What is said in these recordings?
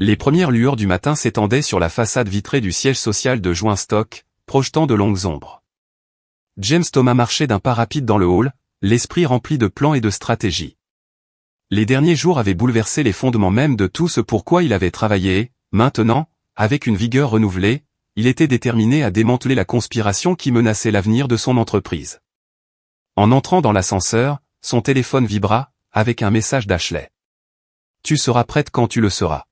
Les premières lueurs du matin s'étendaient sur la façade vitrée du siège social de Joinstock, projetant de longues ombres. James Thomas marchait d'un pas rapide dans le hall, l'esprit rempli de plans et de stratégies. Les derniers jours avaient bouleversé les fondements même de tout ce pourquoi il avait travaillé et, maintenant, avec une vigueur renouvelée, il était déterminé à démanteler la conspiration qui menaçait l'avenir de son entreprise. En entrant dans l'ascenseur, son téléphone vibra, avec un message d'Ashley. « Tu seras prête quand tu le seras.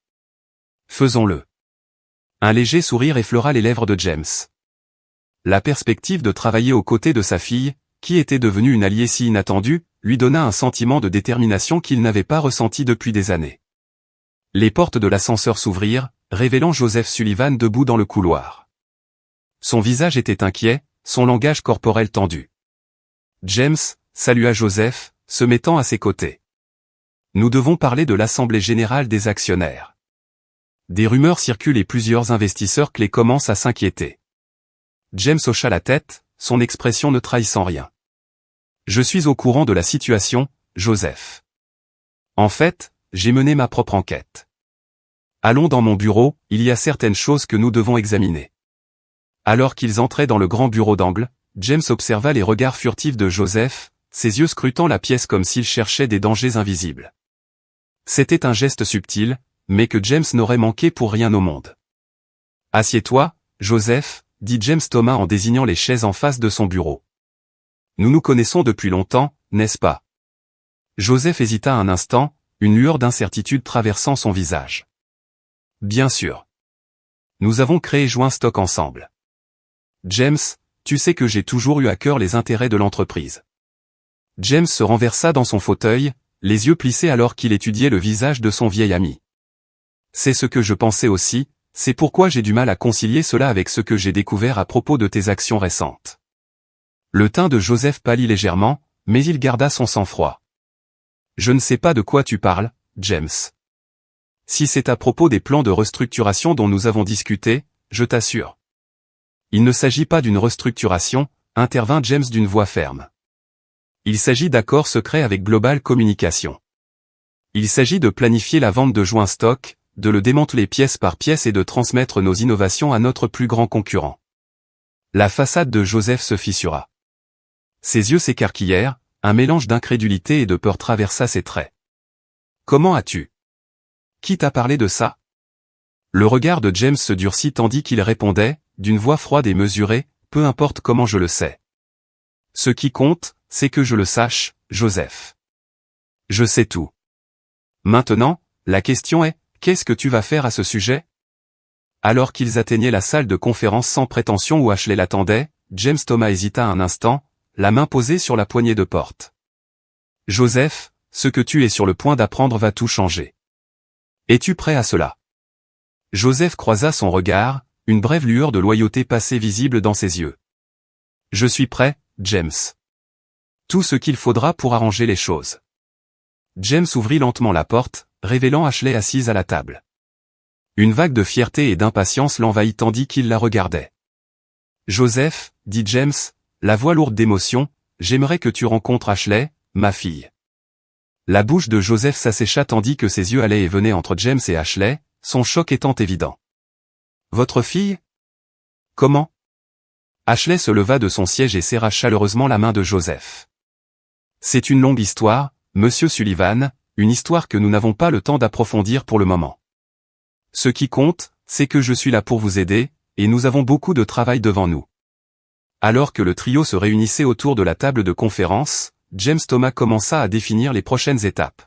Faisons-le. » Un léger sourire effleura les lèvres de James. La perspective de travailler aux côtés de sa fille, qui était devenue une alliée si inattendue, lui donna un sentiment de détermination qu'il n'avait pas ressenti depuis des années. Les portes de l'ascenseur s'ouvrirent, révélant Joseph Sullivan debout dans le couloir. Son visage était inquiet, son langage corporel tendu. James salua Joseph, se mettant à ses côtés. « Nous devons parler de l'Assemblée générale des actionnaires. » Des rumeurs circulent et plusieurs investisseurs clés commencent à s'inquiéter. James hocha la tête, son expression ne trahissant rien. « Je suis au courant de la situation, Joseph. En fait, j'ai mené ma propre enquête. Allons dans mon bureau, il y a certaines choses que nous devons examiner. » Alors qu'ils entraient dans le grand bureau d'angle, James observa les regards furtifs de Joseph, ses yeux scrutant la pièce comme s'il cherchait des dangers invisibles. C'était un geste subtil, mais que James n'aurait manqué pour rien au monde. « Assieds-toi, Joseph, » dit James Thomas en désignant les chaises en face de son bureau. « Nous nous connaissons depuis longtemps, n'est-ce pas ?» Joseph hésita un instant, une lueur d'incertitude traversant son visage. « Bien sûr. Nous avons créé Joinstock ensemble. James, tu sais que j'ai toujours eu à cœur les intérêts de l'entreprise. » James se renversa dans son fauteuil, les yeux plissés alors qu'il étudiait le visage de son vieil ami. « C'est ce que je pensais aussi, c'est pourquoi j'ai du mal à concilier cela avec ce que j'ai découvert à propos de tes actions récentes. » Le teint de Joseph pâlit légèrement, mais il garda son sang-froid. « Je ne sais pas de quoi tu parles, James. Si c'est à propos des plans de restructuration dont nous avons discuté, je t'assure. » « Il ne s'agit pas d'une restructuration, » intervint James d'une voix ferme. « Il s'agit d'accords secrets avec Global Communication. Il s'agit de planifier la vente de Joinstock, de le démanteler pièce par pièce et de transmettre nos innovations à notre plus grand concurrent. » La façade de Joseph se fissura. Ses yeux s'écarquillèrent, un mélange d'incrédulité et de peur traversa ses traits. « Comment as-tu? Qui t'a parlé de ça? » Le regard de James se durcit tandis qu'il répondait, d'une voix froide et mesurée, « Peu importe comment je le sais. Ce qui compte, c'est que je le sache, Joseph. Je sais tout. Maintenant, la question est, qu'est-ce que tu vas faire à ce sujet ?» Alors qu'ils atteignaient la salle de conférence sans prétention où Ashley l'attendait, James Thomas hésita un instant, la main posée sur la poignée de porte. « Joseph, ce que tu es sur le point d'apprendre va tout changer. Es-tu prêt à cela ?» Joseph croisa son regard, une brève lueur de loyauté passait visible dans ses yeux. « Je suis prêt, James. Tout ce qu'il faudra pour arranger les choses. » James ouvrit lentement la porte, révélant Ashley assise à la table. Une vague de fierté et d'impatience l'envahit tandis qu'il la regardait. « Joseph, » dit James, la voix lourde d'émotion, « j'aimerais que tu rencontres Ashley, ma fille. » La bouche de Joseph s'assécha tandis que ses yeux allaient et venaient entre James et Ashley, son choc étant évident. « Votre fille? Comment ?» Ashley se leva de son siège et serra chaleureusement la main de Joseph. « C'est une longue histoire, Monsieur Sullivan, une histoire que nous n'avons pas le temps d'approfondir pour le moment. Ce qui compte, c'est que je suis là pour vous aider, et nous avons beaucoup de travail devant nous. » Alors que le trio se réunissait autour de la table de conférence, James Thomas commença à définir les prochaines étapes.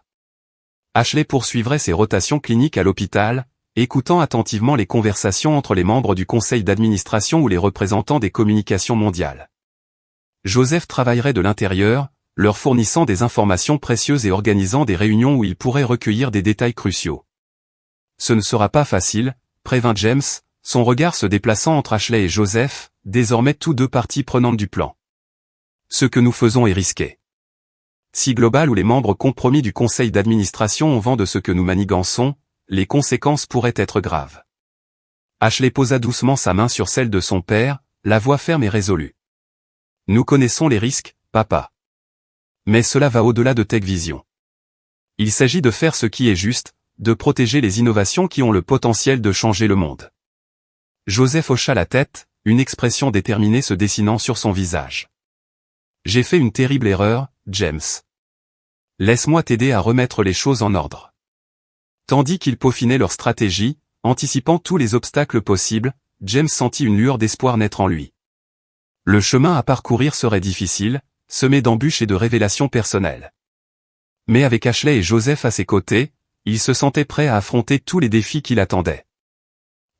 Ashley poursuivrait ses rotations cliniques à l'hôpital, écoutant attentivement les conversations entre les membres du conseil d'administration ou les représentants des communications mondiales. Joseph travaillerait de l'intérieur, leur fournissant des informations précieuses et organisant des réunions où il pourrait recueillir des détails cruciaux. « Ce ne sera pas facile, » prévint James, son regard se déplaçant entre Ashley et Joseph, désormais tous deux parties prenantes du plan. « Ce que nous faisons est risqué. Si Global ou les membres compromis du conseil d'administration ont vent de ce que nous manigançons, les conséquences pourraient être graves. » Ashley posa doucement sa main sur celle de son père, la voix ferme et résolue. « Nous connaissons les risques, papa. Mais cela va au-delà de Tech Vision. Il s'agit de faire ce qui est juste, de protéger les innovations qui ont le potentiel de changer le monde. Joseph hocha la tête, une expression déterminée se dessinant sur son visage. J'ai fait une terrible erreur, James. Laisse-moi t'aider à remettre les choses en ordre. Tandis qu'ils peaufinaient leur stratégie, anticipant tous les obstacles possibles, James sentit une lueur d'espoir naître en lui. Le chemin à parcourir serait difficile, semé d'embûches et de révélations personnelles. Mais avec Ashley et Joseph à ses côtés, il se sentait prêt à affronter tous les défis qui l'attendaient.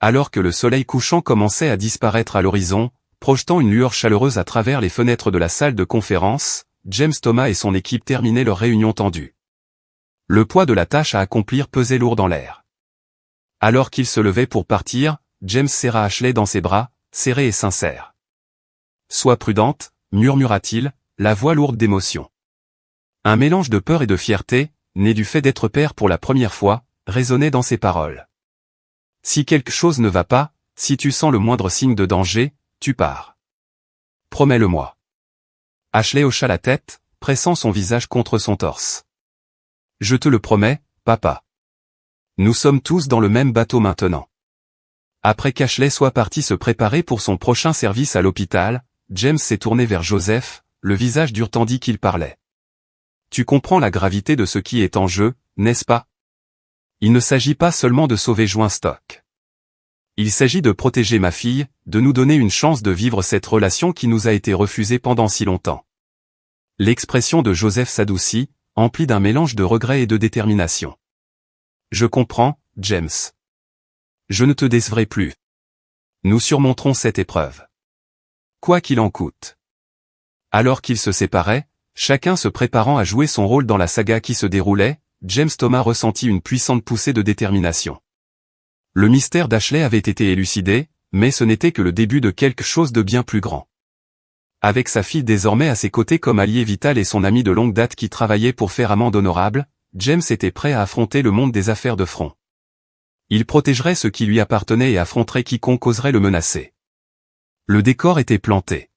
Alors que le soleil couchant commençait à disparaître à l'horizon, projetant une lueur chaleureuse à travers les fenêtres de la salle de conférence, James Thomas et son équipe terminaient leur réunion tendue. Le poids de la tâche à accomplir pesait lourd dans l'air. Alors qu'ils se levaient pour partir, James serra Ashley dans ses bras, serré et sincère. « Sois prudente », murmura-t-il, la voix lourde d'émotion. Un mélange de peur et de fierté, né du fait d'être père pour la première fois, résonnait dans ses paroles. « Si quelque chose ne va pas, si tu sens le moindre signe de danger, tu pars. Promets-le-moi. » Ashley hocha la tête, pressant son visage contre son torse. « Je te le promets, papa. Nous sommes tous dans le même bateau maintenant. » Après qu'Ashley soit parti se préparer pour son prochain service à l'hôpital, James s'est tourné vers Joseph, le visage dur tandis qu'il parlait. « Tu comprends la gravité de ce qui est en jeu, n'est-ce pas? Il ne s'agit pas seulement de sauver Joinstock. Il s'agit de protéger ma fille, de nous donner une chance de vivre cette relation qui nous a été refusée pendant si longtemps. » L'expression de Joseph s'adoucit, emplie d'un mélange de regret et de détermination. « Je comprends, James. Je ne te décevrai plus. Nous surmonterons cette épreuve. Quoi qu'il en coûte. » Alors qu'ils se séparaient, chacun se préparant à jouer son rôle dans la saga qui se déroulait, James Thomas ressentit une puissante poussée de détermination. Le mystère d'Ashley avait été élucidé, mais ce n'était que le début de quelque chose de bien plus grand. Avec sa fille désormais à ses côtés comme allié vital et son ami de longue date qui travaillait pour faire amende honorable, James était prêt à affronter le monde des affaires de front. Il protégerait ce qui lui appartenait et affronterait quiconque oserait le menacer. Le décor était planté.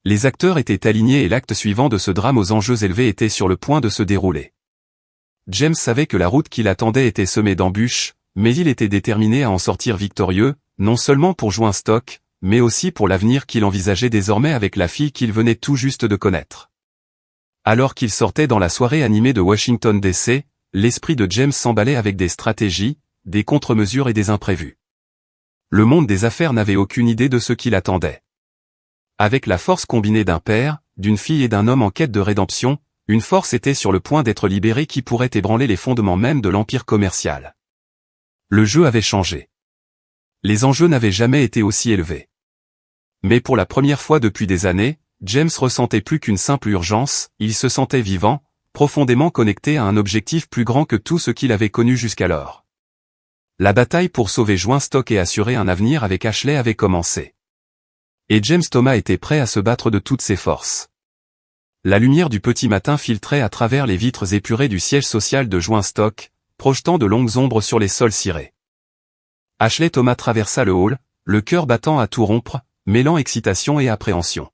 Les acteurs étaient alignés et l'acte suivant de ce drame aux enjeux élevés était sur le point de se dérouler. James savait que la route qui l'attendait était semée d'embûches, mais il était déterminé à en sortir victorieux, non seulement pour Joinstock, mais aussi pour l'avenir qu'il envisageait désormais avec la fille qu'il venait tout juste de connaître. Alors qu'il sortait dans la soirée animée de Washington DC, l'esprit de James s'emballait avec des stratégies, des contre-mesures et des imprévus. Le monde des affaires n'avait aucune idée de ce qui l'attendait. Avec la force combinée d'un père, d'une fille et d'un homme en quête de rédemption, une force était sur le point d'être libérée qui pourrait ébranler les fondements même de l'empire commercial. Le jeu avait changé. Les enjeux n'avaient jamais été aussi élevés. Mais pour la première fois depuis des années, James ressentait plus qu'une simple urgence, il se sentait vivant, profondément connecté à un objectif plus grand que tout ce qu'il avait connu jusqu'alors. La bataille pour sauver Joinstock et assurer un avenir avec Ashley avait commencé. Et James Thomas était prêt à se battre de toutes ses forces. La lumière du petit matin filtrait à travers les vitres épurées du siège social de Joinstock, projetant de longues ombres sur les sols cirés. Ashley Thomas traversa le hall, le cœur battant à tout rompre, mêlant excitation et appréhension.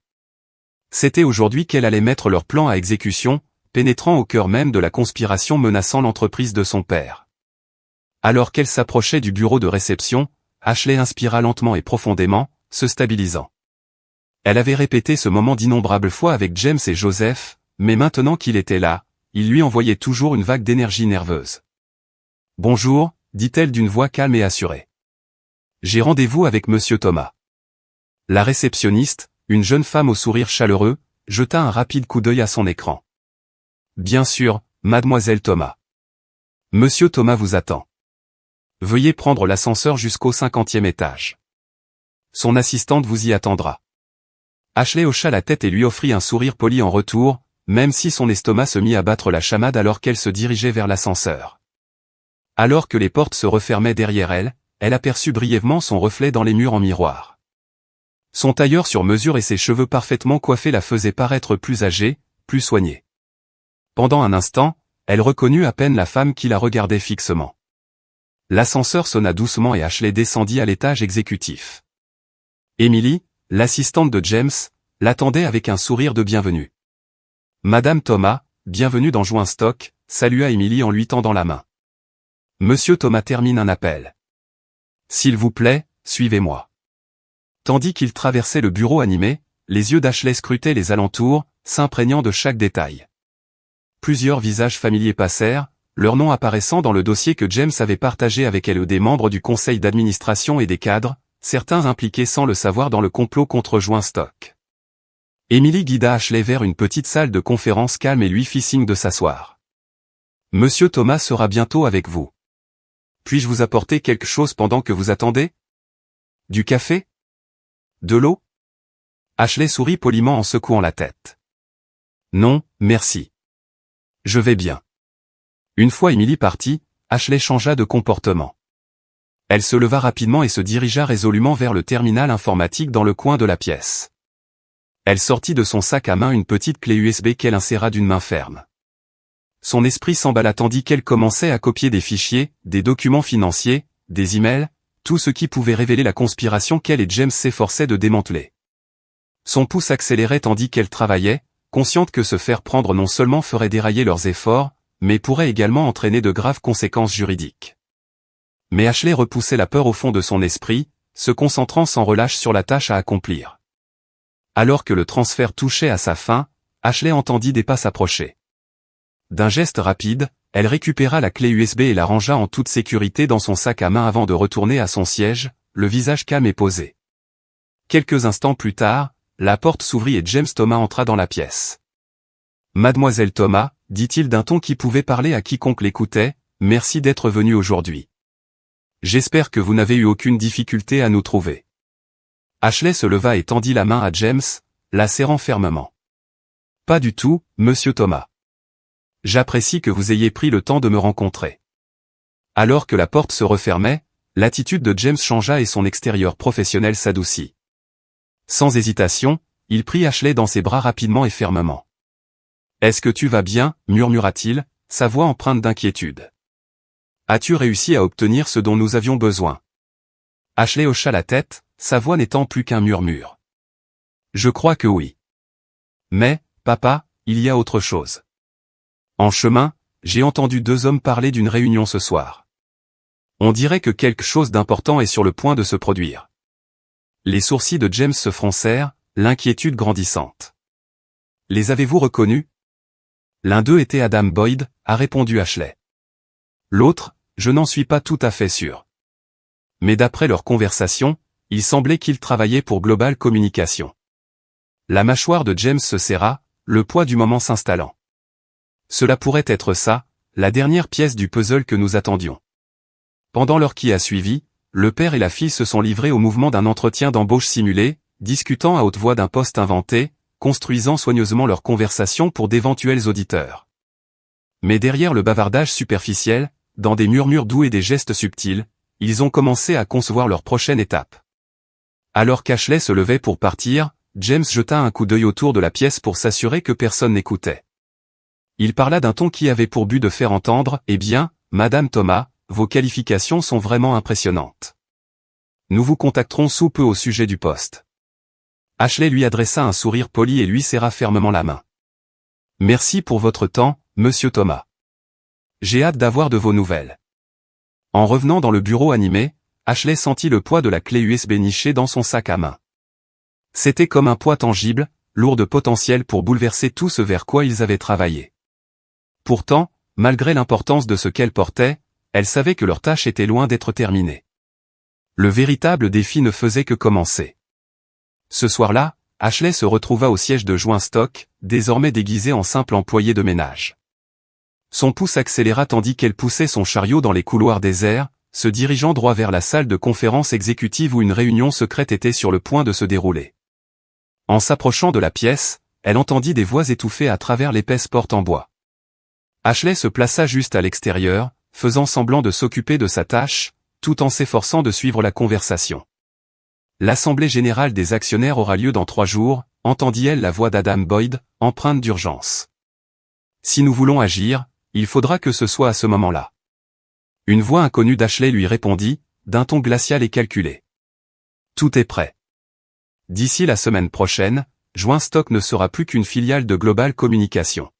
C'était aujourd'hui qu'elle allait mettre leur plan à exécution, pénétrant au cœur même de la conspiration menaçant l'entreprise de son père. Alors qu'elle s'approchait du bureau de réception, Ashley inspira lentement et profondément, se stabilisant. Elle avait répété ce moment d'innombrables fois avec James et Joseph, mais maintenant qu'il était là, il lui envoyait toujours une vague d'énergie nerveuse. « Bonjour », dit-elle d'une voix calme et assurée. « J'ai rendez-vous avec Monsieur Thomas. » La réceptionniste, une jeune femme au sourire chaleureux, jeta un rapide coup d'œil à son écran. « Bien sûr, mademoiselle Thomas. Monsieur Thomas vous attend. Veuillez prendre l'ascenseur jusqu'au 50e étage. Son assistante vous y attendra. » Ashley hocha la tête et lui offrit un sourire poli en retour, même si son estomac se mit à battre la chamade alors qu'elle se dirigeait vers l'ascenseur. Alors que les portes se refermaient derrière elle, elle aperçut brièvement son reflet dans les murs en miroir. Son tailleur sur mesure et ses cheveux parfaitement coiffés la faisaient paraître plus âgée, plus soignée. Pendant un instant, elle reconnut à peine la femme qui la regardait fixement. L'ascenseur sonna doucement et Ashley descendit à l'étage exécutif. Emily, l'assistante de James, l'attendait avec un sourire de bienvenue. « Madame Thomas, bienvenue dans Joinstock », salua Emily en lui tendant la main. Monsieur Thomas termine un appel. S'il vous plaît, suivez-moi. Tandis qu'il traversait le bureau animé, les yeux d'Ashley scrutaient les alentours, s'imprégnant de chaque détail. Plusieurs visages familiers passèrent, leurs noms apparaissant dans le dossier que James avait partagé avec elle, des membres du conseil d'administration et des cadres, certains impliqués sans le savoir dans le complot contre Joinstock. Emily guida Ashley vers une petite salle de conférence calme et lui fit signe de s'asseoir. « Monsieur Thomas sera bientôt avec vous. Puis-je vous apporter quelque chose pendant que vous attendez? Du café? De l'eau ?» Ashley sourit poliment en secouant la tête. « Non, merci. Je vais bien. » Une fois Emily partie, Ashley changea de comportement. Elle se leva rapidement et se dirigea résolument vers le terminal informatique dans le coin de la pièce. Elle sortit de son sac à main une petite clé USB qu'elle inséra d'une main ferme. Son esprit s'emballa tandis qu'elle commençait à copier des fichiers, des documents financiers, des emails, tout ce qui pouvait révéler la conspiration qu'elle et James s'efforçaient de démanteler. Son pouce accélérait tandis qu'elle travaillait, consciente que se faire prendre non seulement ferait dérailler leurs efforts, mais pourrait également entraîner de graves conséquences juridiques. Mais Ashley repoussait la peur au fond de son esprit, se concentrant sans relâche sur la tâche à accomplir. Alors que le transfert touchait à sa fin, Ashley entendit des pas s'approcher. D'un geste rapide, elle récupéra la clé USB et la rangea en toute sécurité dans son sac à main avant de retourner à son siège, le visage calme et posé. Quelques instants plus tard, la porte s'ouvrit et James Thomas entra dans la pièce. « Mademoiselle Thomas, dit-il d'un ton qui pouvait parler à quiconque l'écoutait, merci d'être venue aujourd'hui. J'espère que vous n'avez eu aucune difficulté à nous trouver. » Ashley se leva et tendit la main à James, la serrant fermement. « Pas du tout, monsieur Thomas. J'apprécie que vous ayez pris le temps de me rencontrer. » Alors que la porte se refermait, l'attitude de James changea et son extérieur professionnel s'adoucit. Sans hésitation, il prit Ashley dans ses bras rapidement et fermement. « Est-ce que tu vas bien ?» murmura-t-il, sa voix empreinte d'inquiétude. « As-tu réussi à obtenir ce dont nous avions besoin ?» Ashley hocha la tête, sa voix n'étant plus qu'un murmure. « Je crois que oui. Mais, papa, il y a autre chose. En chemin, j'ai entendu 2 hommes parler d'une réunion ce soir. On dirait que quelque chose d'important est sur le point de se produire. » Les sourcils de James se froncèrent, l'inquiétude grandissante. « Les avez-vous reconnus ?» L'un d'eux était Adam Boyd, a répondu Ashley. L'autre, je n'en suis pas tout à fait sûr. Mais d'après leur conversation, il semblait qu'ils travaillaient pour Global Communication. La mâchoire de James se serra, le poids du moment s'installant. Cela pourrait être ça, la dernière pièce du puzzle que nous attendions. Pendant l'heure qui a suivi, le père et la fille se sont livrés au mouvement d'un entretien d'embauche simulé, discutant à haute voix d'un poste inventé, construisant soigneusement leur conversation pour d'éventuels auditeurs. Mais derrière le bavardage superficiel, dans des murmures doux et des gestes subtils, ils ont commencé à concevoir leur prochaine étape. Alors qu'Ashley se levait pour partir, James jeta un coup d'œil autour de la pièce pour s'assurer que personne n'écoutait. Il parla d'un ton qui avait pour but de faire entendre « Eh bien, Madame Thomas, vos qualifications sont vraiment impressionnantes. Nous vous contacterons sous peu au sujet du poste. » Ashley lui adressa un sourire poli et lui serra fermement la main. « Merci pour votre temps, monsieur Thomas. J'ai hâte d'avoir de vos nouvelles. » En revenant dans le bureau animé, Ashley sentit le poids de la clé USB nichée dans son sac à main. C'était comme un poids tangible, lourd de potentiel pour bouleverser tout ce vers quoi ils avaient travaillé. Pourtant, malgré l'importance de ce qu'elle portait, elle savait que leur tâche était loin d'être terminée. Le véritable défi ne faisait que commencer. Ce soir-là, Ashley se retrouva au siège de Joinstock, désormais déguisée en simple employée de ménage. Son pouce accéléra tandis qu'elle poussait son chariot dans les couloirs déserts, se dirigeant droit vers la salle de conférence exécutive où une réunion secrète était sur le point de se dérouler. En s'approchant de la pièce, elle entendit des voix étouffées à travers l'épaisse porte en bois. Ashley se plaça juste à l'extérieur, faisant semblant de s'occuper de sa tâche, tout en s'efforçant de suivre la conversation. L'Assemblée générale des actionnaires aura lieu dans 3 jours, entendit-elle la voix d'Adam Boyd, empreinte d'urgence. Si nous voulons agir, il faudra que ce soit à ce moment-là. Une voix inconnue d'Ashley lui répondit, d'un ton glacial et calculé. Tout est prêt. D'ici la semaine prochaine, Joinstock ne sera plus qu'une filiale de Global Communication.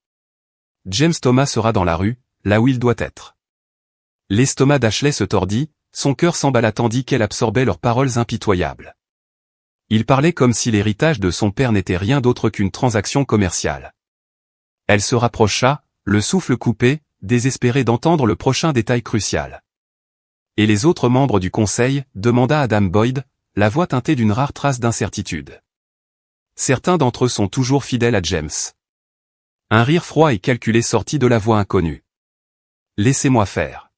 James Thomas sera dans la rue, là où il doit être. L'estomac d'Ashley se tordit, son cœur s'emballa tandis qu'elle absorbait leurs paroles impitoyables. Il parlait comme si l'héritage de son père n'était rien d'autre qu'une transaction commerciale. Elle se rapprocha, le souffle coupé, désespérée d'entendre le prochain détail crucial. Et les autres membres du conseil, demanda Adam Boyd, la voix teintée d'une rare trace d'incertitude. Certains d'entre eux sont toujours fidèles à James. Un rire froid et calculé sortit de la voix inconnue. Laissez-moi faire.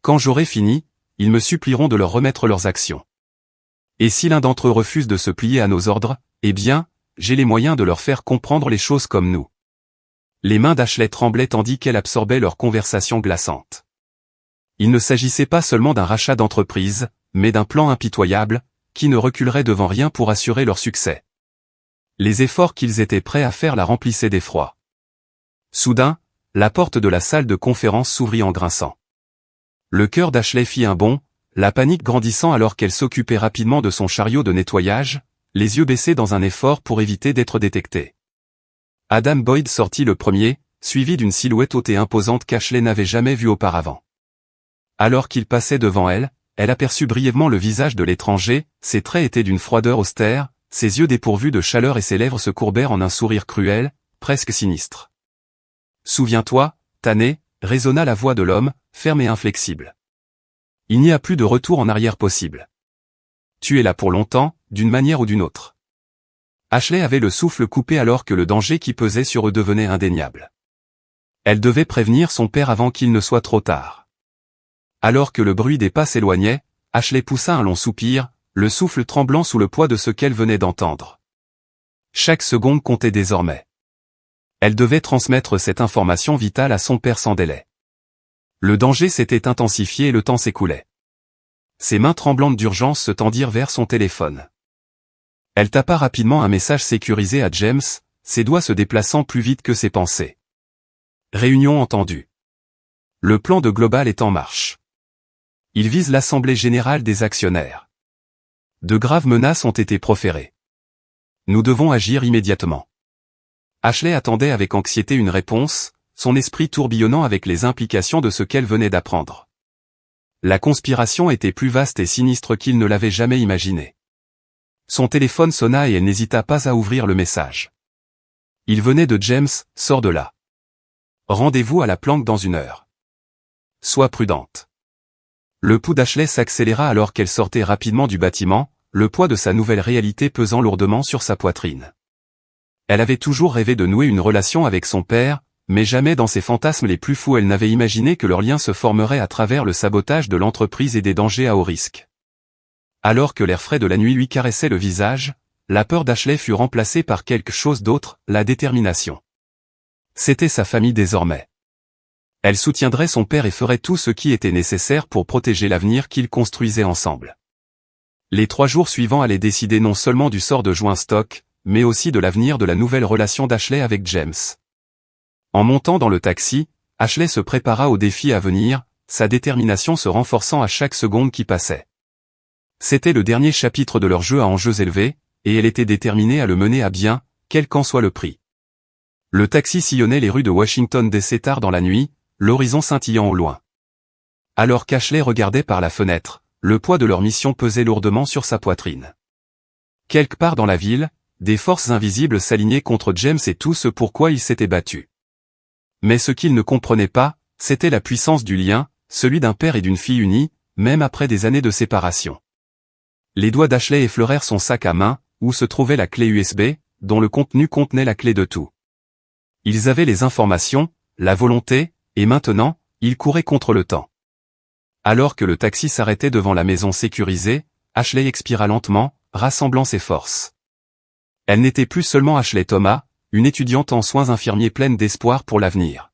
Quand j'aurai fini, ils me supplieront de leur remettre leurs actions. Et si l'un d'entre eux refuse de se plier à nos ordres, eh bien, j'ai les moyens de leur faire comprendre les choses comme nous. Les mains d'Ashley tremblaient tandis qu'elle absorbait leur conversation glaçante. Il ne s'agissait pas seulement d'un rachat d'entreprise, mais d'un plan impitoyable, qui ne reculerait devant rien pour assurer leur succès. Les efforts qu'ils étaient prêts à faire la remplissaient d'effroi. Soudain, la porte de la salle de conférence s'ouvrit en grinçant. Le cœur d'Ashley fit un bond, la panique grandissant alors qu'elle s'occupait rapidement de son chariot de nettoyage, les yeux baissés dans un effort pour éviter d'être détectée. Adam Boyd sortit le premier, suivi d'une silhouette haute et imposante qu'Ashley n'avait jamais vue auparavant. Alors qu'il passait devant elle, elle aperçut brièvement le visage de l'étranger, ses traits étaient d'une froideur austère, ses yeux dépourvus de chaleur et ses lèvres se courbèrent en un sourire cruel, presque sinistre. « Souviens-toi, Tanné, résonna la voix de l'homme, ferme et inflexible. Il n'y a plus de retour en arrière possible. Tu es là pour longtemps, d'une manière ou d'une autre. Ashley avait le souffle coupé alors que le danger qui pesait sur eux devenait indéniable. Elle devait prévenir son père avant qu'il ne soit trop tard. Alors que le bruit des pas s'éloignait, Ashley poussa un long soupir, le souffle tremblant sous le poids de ce qu'elle venait d'entendre. Chaque seconde comptait désormais. Elle devait transmettre cette information vitale à son père sans délai. Le danger s'était intensifié et le temps s'écoulait. Ses mains tremblantes d'urgence se tendirent vers son téléphone. Elle tapa rapidement un message sécurisé à James, ses doigts se déplaçant plus vite que ses pensées. Réunion entendue. Le plan de Global est en marche. Il vise l'Assemblée générale des actionnaires. De graves menaces ont été proférées. Nous devons agir immédiatement. Ashley attendait avec anxiété une réponse, son esprit tourbillonnant avec les implications de ce qu'elle venait d'apprendre. La conspiration était plus vaste et sinistre qu'il ne l'avait jamais imaginé. Son téléphone sonna et elle n'hésita pas à ouvrir le message. Il venait de James, sors de là. Rendez-vous à la planque dans 1 heure. Sois prudente. Le pouls d'Ashley s'accéléra alors qu'elle sortait rapidement du bâtiment, le poids de sa nouvelle réalité pesant lourdement sur sa poitrine. Elle avait toujours rêvé de nouer une relation avec son père, mais jamais dans ses fantasmes les plus fous elle n'avait imaginé que leur lien se formerait à travers le sabotage de l'entreprise et des dangers à haut risque. Alors que l'air frais de la nuit lui caressait le visage, la peur d'Ashley fut remplacée par quelque chose d'autre, la détermination. C'était sa famille désormais. Elle soutiendrait son père et ferait tout ce qui était nécessaire pour protéger l'avenir qu'ils construisaient ensemble. Les 3 jours suivants allaient décider non seulement du sort de Joinstock, mais aussi de l'avenir de la nouvelle relation d'Ashley avec James. En montant dans le taxi, Ashley se prépara au défi à venir, sa détermination se renforçant à chaque seconde qui passait. C'était le dernier chapitre de leur jeu à enjeux élevés, et elle était déterminée à le mener à bien, quel qu'en soit le prix. Le taxi sillonnait les rues de Washington DC tard dans la nuit, l'horizon scintillant au loin. Alors qu'Ashley regardait par la fenêtre, le poids de leur mission pesait lourdement sur sa poitrine. Quelque part dans la ville, des forces invisibles s'alignaient contre James et tout ce pourquoi il s'était battu. Mais ce qu'il ne comprenait pas, c'était la puissance du lien, celui d'un père et d'une fille unis, même après des années de séparation. Les doigts d'Ashley effleurèrent son sac à main, où se trouvait la clé USB, dont le contenu contenait la clé de tout. Ils avaient les informations, la volonté, et maintenant, ils couraient contre le temps. Alors que le taxi s'arrêtait devant la maison sécurisée, Ashley expira lentement, rassemblant ses forces. Elle n'était plus seulement Ashley Thomas, une étudiante en soins infirmiers pleine d'espoir pour l'avenir.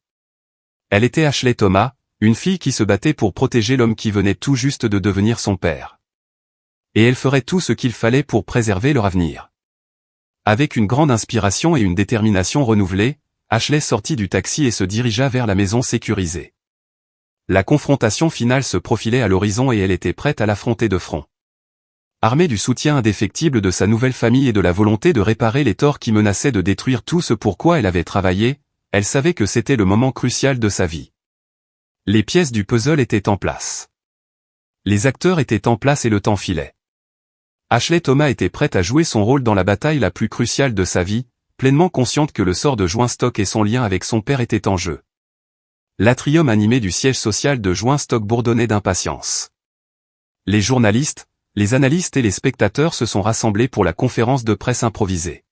Elle était Ashley Thomas, une fille qui se battait pour protéger l'homme qui venait tout juste de devenir son père. Et elle ferait tout ce qu'il fallait pour préserver leur avenir. Avec une grande inspiration et une détermination renouvelée, Ashley sortit du taxi et se dirigea vers la maison sécurisée. La confrontation finale se profilait à l'horizon et elle était prête à l'affronter de front. Armée du soutien indéfectible de sa nouvelle famille et de la volonté de réparer les torts qui menaçaient de détruire tout ce pour quoi elle avait travaillé, elle savait que c'était le moment crucial de sa vie. Les pièces du puzzle étaient en place. Les acteurs étaient en place et le temps filait. Ashley Thomas était prête à jouer son rôle dans la bataille la plus cruciale de sa vie, pleinement consciente que le sort de Joinstock et son lien avec son père était en jeu. L'atrium animé du siège social de Joinstock bourdonnait d'impatience. Les journalistes, les analystes et les spectateurs se sont rassemblés pour la conférence de presse improvisée.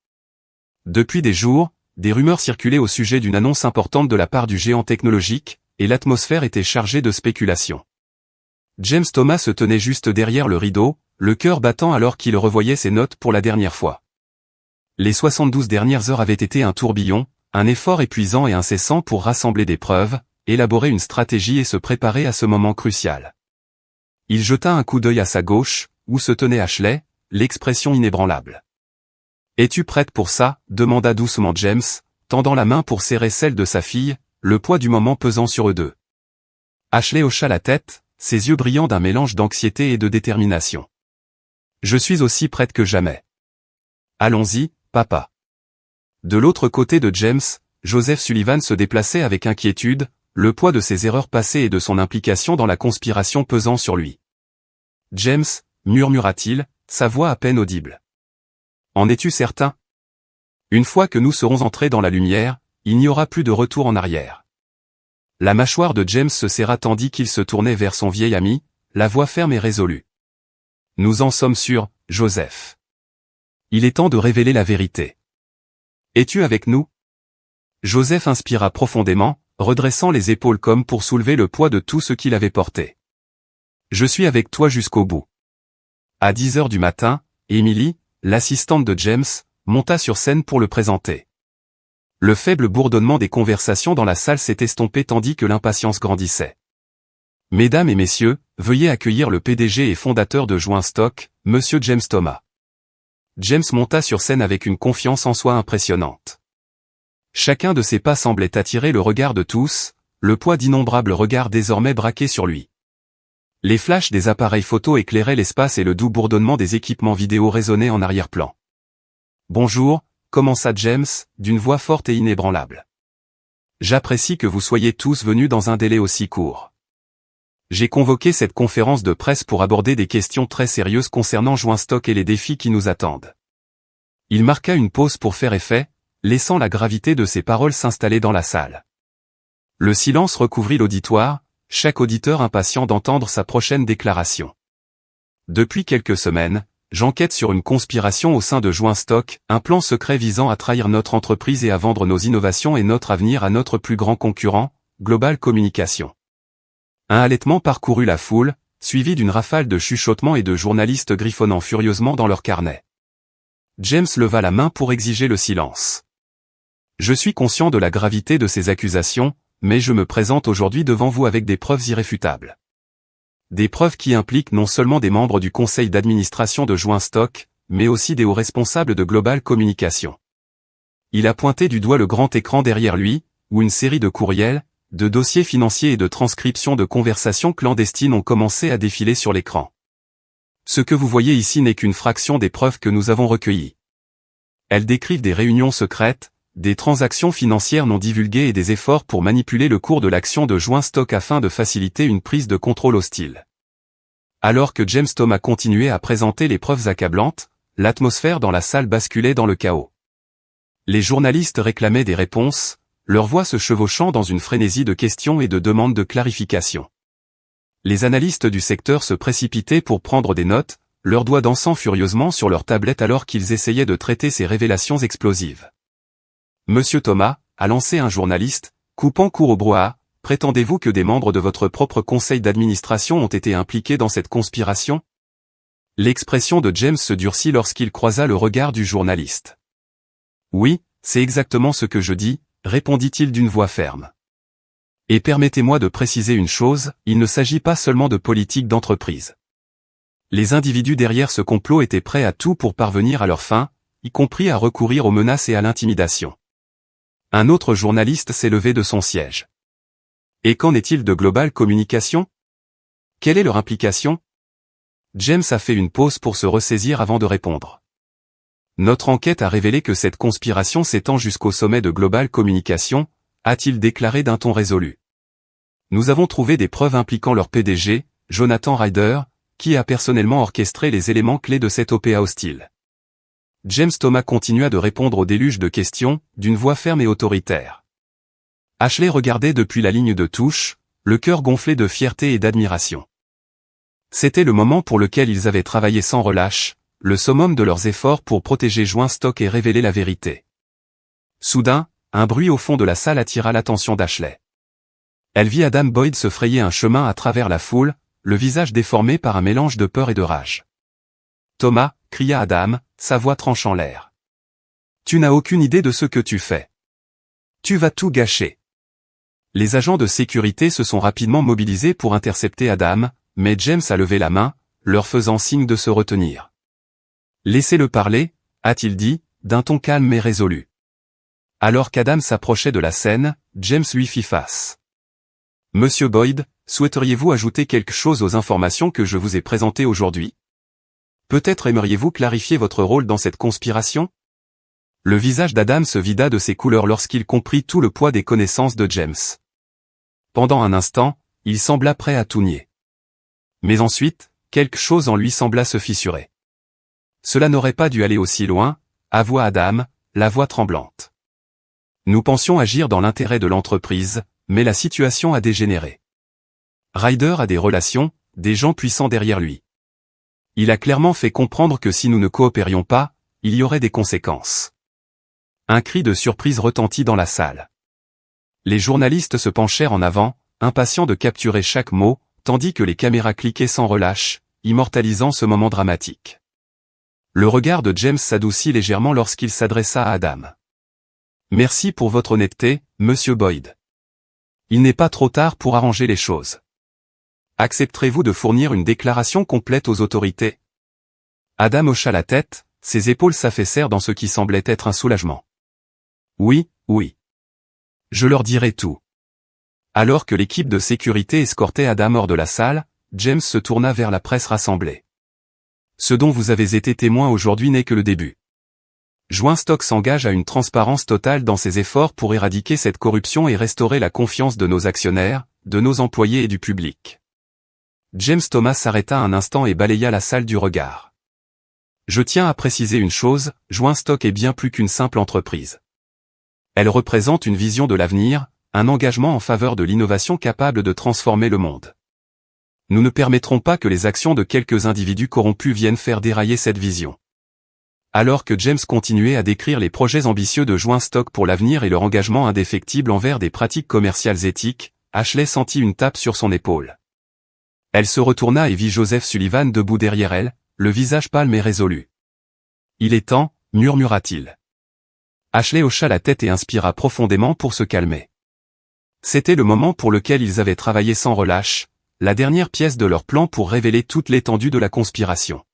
Depuis des jours, des rumeurs circulaient au sujet d'une annonce importante de la part du géant technologique, et l'atmosphère était chargée de spéculations. James Thomas se tenait juste derrière le rideau, le cœur battant alors qu'il revoyait ses notes pour la dernière fois. Les 72 dernières heures avaient été un tourbillon, un effort épuisant et incessant pour rassembler des preuves, élaborer une stratégie et se préparer à ce moment crucial. Il jeta un coup d'œil à sa gauche, où se tenait Ashley, l'expression inébranlable. « Es-tu prête pour ça ?» demanda doucement James, tendant la main pour serrer celle de sa fille, le poids du moment pesant sur eux deux. Ashley hocha la tête, ses yeux brillant d'un mélange d'anxiété et de détermination. « Je suis aussi prête que jamais. »« Allons-y, papa. » De l'autre côté de James, Joseph Sullivan se déplaçait avec inquiétude, le poids de ses erreurs passées et de son implication dans la conspiration pesant sur lui. « James, » murmura-t-il, sa voix à peine audible. « En es-tu certain ? Une fois que nous serons entrés dans la lumière, il n'y aura plus de retour en arrière. » La mâchoire de James se serra tandis qu'il se tournait vers son vieil ami, la voix ferme et résolue. « Nous en sommes sûrs, Joseph. Il est temps de révéler la vérité. Es-tu avec nous ? » Joseph inspira profondément, redressant les épaules comme pour soulever le poids de tout ce qu'il avait porté. « Je suis avec toi jusqu'au bout. » À 10 heures du matin, Emily, l'assistante de James, monta sur scène pour le présenter. Le faible bourdonnement des conversations dans la salle s'est estompé tandis que l'impatience grandissait. « Mesdames et messieurs, veuillez accueillir le PDG et fondateur de Joinstock, Monsieur James Thomas. » James monta sur scène avec une confiance en soi impressionnante. Chacun de ses pas semblait attirer le regard de tous, le poids d'innombrables regards désormais braqués sur lui. Les flashs des appareils photo éclairaient l'espace et le doux bourdonnement des équipements vidéo résonnait en arrière-plan. « Bonjour », commença James, d'une voix forte et inébranlable. « J'apprécie que vous soyez tous venus dans un délai aussi court. J'ai convoqué cette conférence de presse pour aborder des questions très sérieuses concernant Joinstock et les défis qui nous attendent. » Il marqua une pause pour faire effet, laissant la gravité de ses paroles s'installer dans la salle. Le silence recouvrit l'auditoire, chaque auditeur impatient d'entendre sa prochaine déclaration. Depuis quelques semaines, j'enquête sur une conspiration au sein de Joinstock, un plan secret visant à trahir notre entreprise et à vendre nos innovations et notre avenir à notre plus grand concurrent, Global Communication. Un halètement parcourut la foule, suivi d'une rafale de chuchotements et de journalistes griffonnant furieusement dans leurs carnets. James leva la main pour exiger le silence. « Je suis conscient de la gravité de ces accusations, mais je me présente aujourd'hui devant vous avec des preuves irréfutables. Des preuves qui impliquent non seulement des membres du conseil d'administration de Joinstock, mais aussi des hauts responsables de Global Communication. » Il a pointé du doigt le grand écran derrière lui, où une série de courriels, de dossiers financiers et de transcriptions de conversations clandestines ont commencé à défiler sur l'écran. Ce que vous voyez ici n'est qu'une fraction des preuves que nous avons recueillies. Elles décrivent des réunions secrètes, des transactions financières non divulguées et des efforts pour manipuler le cours de l'action de Joinstock afin de faciliter une prise de contrôle hostile. Alors que James Thomas continuait à présenter les preuves accablantes, l'atmosphère dans la salle basculait dans le chaos. Les journalistes réclamaient des réponses, leur voix se chevauchant dans une frénésie de questions et de demandes de clarification. Les analystes du secteur se précipitaient pour prendre des notes, leurs doigts dansant furieusement sur leurs tablettes alors qu'ils essayaient de traiter ces révélations explosives. « Monsieur Thomas », a lancé un journaliste, coupant court au brouhaha, « prétendez-vous que des membres de votre propre conseil d'administration ont été impliqués dans cette conspiration ?» L'expression de James se durcit lorsqu'il croisa le regard du journaliste. « Oui, c'est exactement ce que je dis », répondit-il d'une voix ferme. « Et permettez-moi de préciser une chose, il ne s'agit pas seulement de politique d'entreprise. Les individus derrière ce complot étaient prêts à tout pour parvenir à leur fin, y compris à recourir aux menaces et à l'intimidation. » Un autre journaliste s'est levé de son siège. « Et qu'en est-il de Global Communication ? Quelle est leur implication ?» James a fait une pause pour se ressaisir avant de répondre. « Notre enquête a révélé que cette conspiration s'étend jusqu'au sommet de Global Communication, a-t-il déclaré d'un ton résolu. Nous avons trouvé des preuves impliquant leur PDG, Jonathan Ryder, qui a personnellement orchestré les éléments clés de cette OPA hostile. James Thomas continua de répondre au déluge de questions, d'une voix ferme et autoritaire. Ashley regardait depuis la ligne de touche, le cœur gonflé de fierté et d'admiration. C'était le moment pour lequel ils avaient travaillé sans relâche, le summum de leurs efforts pour protéger Joint-Stock et révéler la vérité. Soudain, un bruit au fond de la salle attira l'attention d'Ashley. Elle vit Adam Boyd se frayer un chemin à travers la foule, le visage déformé par un mélange de peur et de rage. « Thomas » cria Adam, sa voix tranchant l'air. « Tu n'as aucune idée de ce que tu fais. Tu vas tout gâcher. » Les agents de sécurité se sont rapidement mobilisés pour intercepter Adam, mais James a levé la main, leur faisant signe de se retenir. « Laissez-le parler » a-t-il dit, d'un ton calme et résolu. Alors qu'Adam s'approchait de la scène, James lui fit face. « Monsieur Boyd, souhaiteriez-vous ajouter quelque chose aux informations que je vous ai présentées aujourd'hui? Peut-être aimeriez-vous clarifier votre rôle dans cette conspiration ?» Le visage d'Adam se vida de ses couleurs lorsqu'il comprit tout le poids des connaissances de James. Pendant un instant, il sembla prêt à tout nier. Mais ensuite, quelque chose en lui sembla se fissurer. Cela n'aurait pas dû aller aussi loin, avoua Adam, la voix tremblante. Nous pensions agir dans l'intérêt de l'entreprise, mais la situation a dégénéré. Ryder a des relations, des gens puissants derrière lui. Il a clairement fait comprendre que si nous ne coopérions pas, il y aurait des conséquences. Un cri de surprise retentit dans la salle. Les journalistes se penchèrent en avant, impatients de capturer chaque mot, tandis que les caméras cliquaient sans relâche, immortalisant ce moment dramatique. Le regard de James s'adoucit légèrement lorsqu'il s'adressa à Adam. « Merci pour votre honnêteté, Monsieur Boyd. Il n'est pas trop tard pour arranger les choses. Accepterez-vous de fournir une déclaration complète aux autorités ?» Adam hocha la tête, ses épaules s'affaissèrent dans ce qui semblait être un soulagement. « Oui, oui. Je leur dirai tout. » Alors que l'équipe de sécurité escortait Adam hors de la salle, James se tourna vers la presse rassemblée. « Ce dont vous avez été témoin aujourd'hui n'est que le début. Joint-Stock s'engage à une transparence totale dans ses efforts pour éradiquer cette corruption et restaurer la confiance de nos actionnaires, de nos employés et du public. » James Thomas s'arrêta un instant et balaya la salle du regard. « Je tiens à préciser une chose, Joint-Stock est bien plus qu'une simple entreprise. Elle représente une vision de l'avenir, un engagement en faveur de l'innovation capable de transformer le monde. Nous ne permettrons pas que les actions de quelques individus corrompus viennent faire dérailler cette vision. » Alors que James continuait à décrire les projets ambitieux de Joint-Stock pour l'avenir et leur engagement indéfectible envers des pratiques commerciales éthiques, Ashley sentit une tape sur son épaule. Elle se retourna et vit Joseph Sullivan debout derrière elle, le visage pâle et résolu. « Il est temps » murmura-t-il. Ashley hocha la tête et inspira profondément pour se calmer. C'était le moment pour lequel ils avaient travaillé sans relâche, la dernière pièce de leur plan pour révéler toute l'étendue de la conspiration.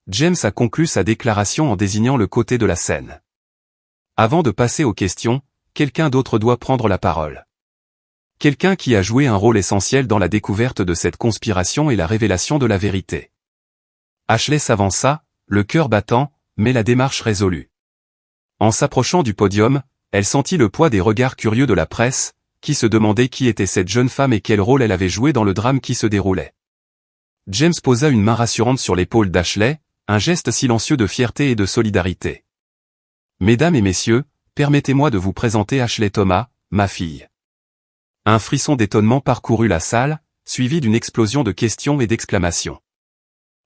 James a conclu sa déclaration en désignant le côté de la scène. Avant de passer aux questions, quelqu'un d'autre doit prendre la parole. Quelqu'un qui a joué un rôle essentiel dans la découverte de cette conspiration et la révélation de la vérité. Ashley s'avança, le cœur battant, mais la démarche résolue. En s'approchant du podium, elle sentit le poids des regards curieux de la presse, qui se demandait qui était cette jeune femme et quel rôle elle avait joué dans le drame qui se déroulait. James posa une main rassurante sur l'épaule d'Ashley, un geste silencieux de fierté et de solidarité. « Mesdames et messieurs, permettez-moi de vous présenter Ashley Thomas, ma fille. » Un frisson d'étonnement parcourut la salle, suivi d'une explosion de questions et d'exclamations.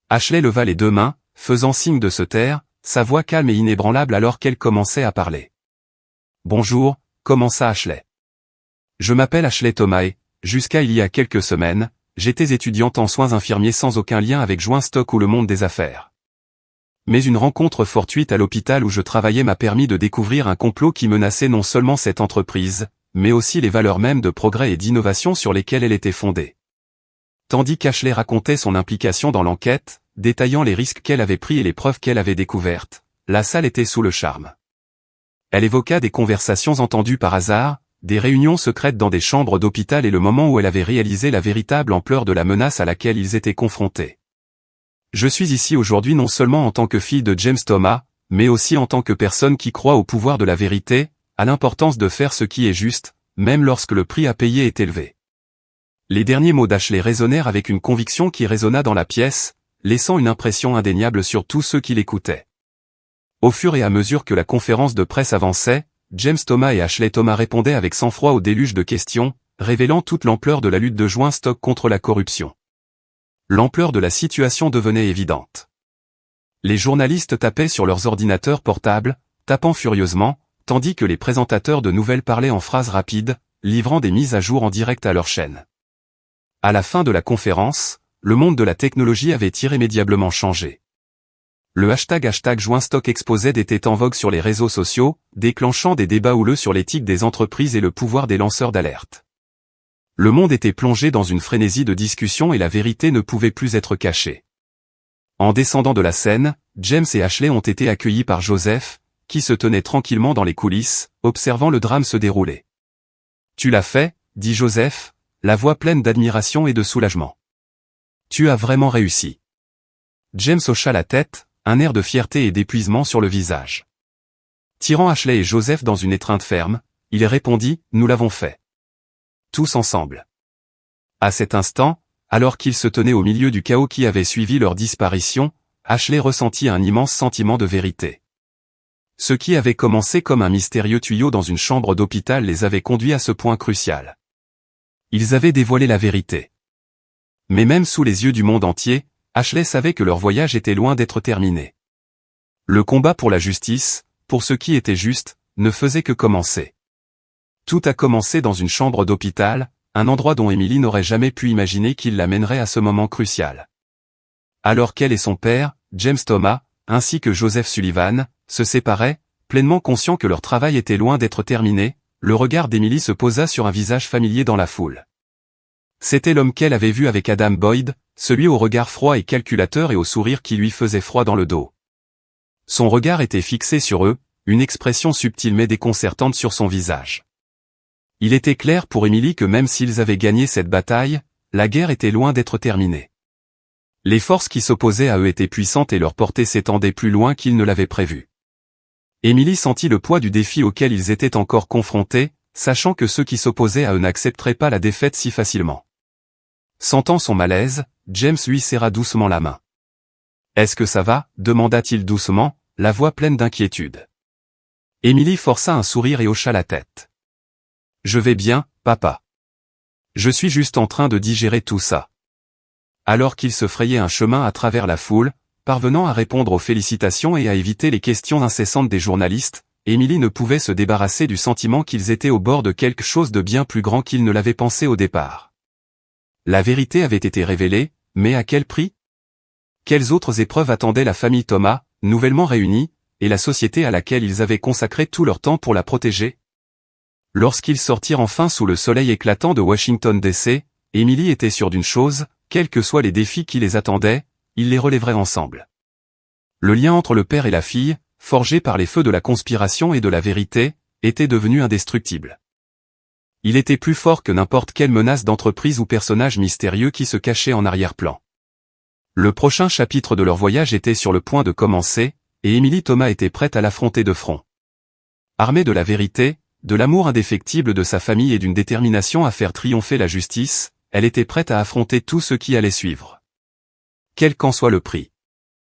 Ashley leva les deux mains, faisant signe de se taire, sa voix calme et inébranlable alors qu'elle commençait à parler. « Bonjour » commença Ashley. « Je m'appelle Ashley Thomas et, jusqu'à il y a quelques semaines, j'étais étudiante en soins infirmiers sans aucun lien avec Joint-Stock ou le monde des affaires. Mais une rencontre fortuite à l'hôpital où je travaillais m'a permis de découvrir un complot qui menaçait non seulement cette entreprise, mais aussi les valeurs mêmes de progrès et d'innovation sur lesquelles elle était fondée. » Tandis qu'Ashley racontait son implication dans l'enquête, détaillant les risques qu'elle avait pris et les preuves qu'elle avait découvertes, la salle était sous le charme. Elle évoqua des conversations entendues par hasard, des réunions secrètes dans des chambres d'hôpital et le moment où elle avait réalisé la véritable ampleur de la menace à laquelle ils étaient confrontés. « Je suis ici aujourd'hui non seulement en tant que fille de James Thomas, mais aussi en tant que personne qui croit au pouvoir de la vérité, à l'importance de faire ce qui est juste, même lorsque le prix à payer est élevé. Les derniers mots d'Ashley résonnèrent avec une conviction qui résonna dans la pièce, laissant une impression indéniable sur tous ceux qui l'écoutaient. Au fur et à mesure que la conférence de presse avançait, James Thomas et Ashley Thomas répondaient avec sang-froid au déluge de questions, révélant toute l'ampleur de la lutte de Joint Stock contre la corruption. L'ampleur de la situation devenait évidente. Les journalistes tapaient sur leurs ordinateurs portables, tapant furieusement, tandis que les présentateurs de nouvelles parlaient en phrases rapides, livrant des mises à jour en direct à leur chaîne. À la fin de la conférence, le monde de la technologie avait irrémédiablement changé. Le hashtag #JointStock Exposed était en vogue sur les réseaux sociaux, déclenchant des débats houleux sur l'éthique des entreprises et le pouvoir des lanceurs d'alerte. Le monde était plongé dans une frénésie de discussion et la vérité ne pouvait plus être cachée. En descendant de la scène, James et Ashley ont été accueillis par Joseph, qui se tenait tranquillement dans les coulisses, observant le drame se dérouler. « Tu l'as fait », dit Joseph, la voix pleine d'admiration et de soulagement. « Tu as vraiment réussi. » James hocha la tête, un air de fierté et d'épuisement sur le visage. Tirant Ashley et Joseph dans une étreinte ferme, il répondit « Nous l'avons fait. » Tous ensemble. À cet instant, alors qu'ils se tenaient au milieu du chaos qui avait suivi leur disparition, Ashley ressentit un immense sentiment de vérité. Ce qui avait commencé comme un mystérieux tuyau dans une chambre d'hôpital les avait conduits à ce point crucial. Ils avaient dévoilé la vérité. Mais même sous les yeux du monde entier, Ashley savait que leur voyage était loin d'être terminé. Le combat pour la justice, pour ce qui était juste, ne faisait que commencer. Tout a commencé dans une chambre d'hôpital, un endroit dont Emily n'aurait jamais pu imaginer qu'il la mènerait à ce moment crucial. Alors qu'elle et son père, James Thomas, ainsi que Joseph Sullivan, se séparaient, pleinement conscients que leur travail était loin d'être terminé, le regard d'Emily se posa sur un visage familier dans la foule. C'était l'homme qu'elle avait vu avec Adam Boyd, celui au regard froid et calculateur et au sourire qui lui faisait froid dans le dos. Son regard était fixé sur eux, une expression subtile mais déconcertante sur son visage. Il était clair pour Emily que même s'ils avaient gagné cette bataille, la guerre était loin d'être terminée. Les forces qui s'opposaient à eux étaient puissantes et leur portée s'étendait plus loin qu'ils ne l'avaient prévu. Emily sentit le poids du défi auquel ils étaient encore confrontés, sachant que ceux qui s'opposaient à eux n'accepteraient pas la défaite si facilement. Sentant son malaise, James lui serra doucement la main. « Est-ce que ça va ?» demanda-t-il doucement, la voix pleine d'inquiétude. Emily força un sourire et hocha la tête. « Je vais bien, papa. Je suis juste en train de digérer tout ça. » Alors qu'il se frayait un chemin à travers la foule, parvenant à répondre aux félicitations et à éviter les questions incessantes des journalistes, Emily ne pouvait se débarrasser du sentiment qu'ils étaient au bord de quelque chose de bien plus grand qu'ils ne l'avaient pensé au départ. La vérité avait été révélée, mais à quel prix? Quelles autres épreuves attendaient la famille Thomas, nouvellement réunie, et la société à laquelle ils avaient consacré tout leur temps pour la protéger? Lorsqu'ils sortirent enfin sous le soleil éclatant de Washington DC, Emily était sûre d'une chose, quels que soient les défis qui les attendaient, ils les relèveraient ensemble. Le lien entre le père et la fille, forgé par les feux de la conspiration et de la vérité, était devenu indestructible. Il était plus fort que n'importe quelle menace d'entreprise ou personnage mystérieux qui se cachait en arrière-plan. Le prochain chapitre de leur voyage était sur le point de commencer, et Emily Thomas était prête à l'affronter de front. Armée de la vérité, de l'amour indéfectible de sa famille et d'une détermination à faire triompher la justice, elle était prête à affronter tout ce qui allait suivre. Quel qu'en soit le prix.